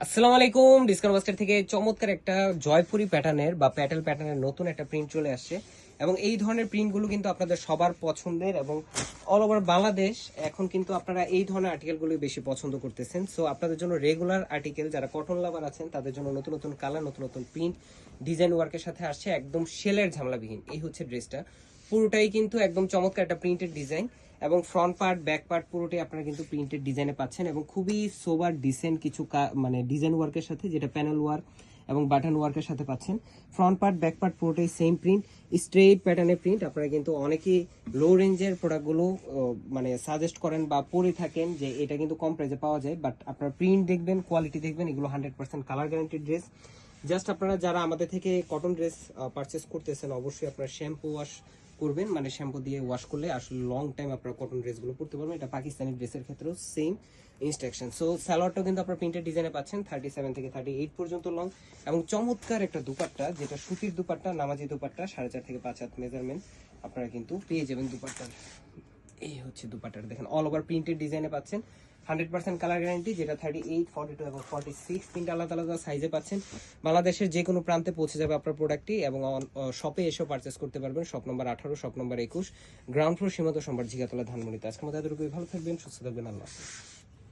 আসসালামু আলাইকুম। Discount buster থেকে চমৎকার একটা জয়পুরি প্যাটার্নের বা প্যাটেল প্যাটার্নের নতুন একটা প্রিন্ট চলে আসছে এবং এই ধরনের প্রিন্টগুলো কিন্তু আপনাদের সবার পছন্দের এবং অল ওভার বাংলাদেশ এখন কিন্তু আপনারা এই ধরনের আর্টিকেলগুলো বেশি পছন্দ করতেছেন। সো আপনাদের জন্য রেগুলার আর্টিকেল যারা কটন লাভার আছেন তাদের জন্য নতুন নতুন কালার, নতুন নতুন প্রিন্ট, ডিজাইন ওয়ার্কের সাথে আসছে একদম সেলের ঝামেলাবিহীন। এই হচ্ছে ড্রেসটা, পুরোটাই কিন্তু একদম চমৎকার একটা প্রিন্টেড ডিজাইন এবং ফ্রন্ট পার্ট ব্যাক পার্ট পুরোটাই আপনারা কিন্তু প্রিন্টেড ডিজাইনে পাচ্ছেন এবং খুবই সোবার ডিসেন্ট কিছু মানে ডিজাইন ওয়ার্কের সাথে, যেটা প্যানেল ওয়ার্ক এবং বাটন ওয়ার্কের সাথে পাচ্ছেন। ফ্রন্ট পার্ট ব্যাক পার্ট পুরোটাই সেম প্রিন্ট, স্ট্রেট প্যাটার্নের প্রিন্ট। আপনারা কিন্তু অনেকেই লো রেঞ্জের প্রোডাক্টগুলো মানে সাজেস্ট করেন বা পরে থাকেন যে এটা কিন্তু কম প্রাইসে পাওয়া যায়, বাট আপনারা প্রিন্ট দেখবেন, কোয়ালিটি দেখবেন, এগুলো 100% কালার গ্যারান্টিড ড্রেস। জাস্ট আপনারা যারা আমাদের থেকে কটন ড্রেস পারচেস করতেছেন অবশ্যই আপনারা শ্যাম্পু ওয়াশ করবেন, মানে শ্যাম্পু দিয়ে ওয়াশ করলে আসলে লং টাইম আপনারা কটন ড্রেসগুলো পরতে পারবেন। এটা পাকিস্তানি ড্রেসের ক্ষেত্রেও সেম ইনস্ট্রাকশন। সো সালোয়ারটাও কিন্তু আপনারা প্রিন্টেড ডিজাইনে পাচ্ছেন 37 থেকে 38 পর্যন্ত লং এবং চমৎকার একটা দুপাট্টা, যেটা সুতির দুপাট্টা, নামাজি দুপাট্টা, 4.5 থেকে 5 হাত মেজারমেন্ট আপনারা কিন্তু পেয়ে যাবেন দুপাট্টার। এই হচ্ছে দুপাট্টাটা, দেখেন অল ওভার প্রিন্টেড ডিজাইনে পাচ্ছেন 100% কালার গ্যারান্টি, যেটা 38, 42 এবং 46 তিনটা আলাদা আলাদা সাইজে পাচ্ছেন। বাংলাদেশের যে কোনো প্রান্তে পৌঁছে যাবে আপনার প্রোডাক্টটি এবং শপে এসেও পারচেস করতে পারবেন। Shop number 18, shop number 21, ground floor, সীমান্ত সম্ভার, ঝিগাতলা, ধানমন্ডিতে। আজকের মতো এতটুকুই। ভালো থাকবেন, সুস্থ থাকবেন, আল্লাহ হাফেজ।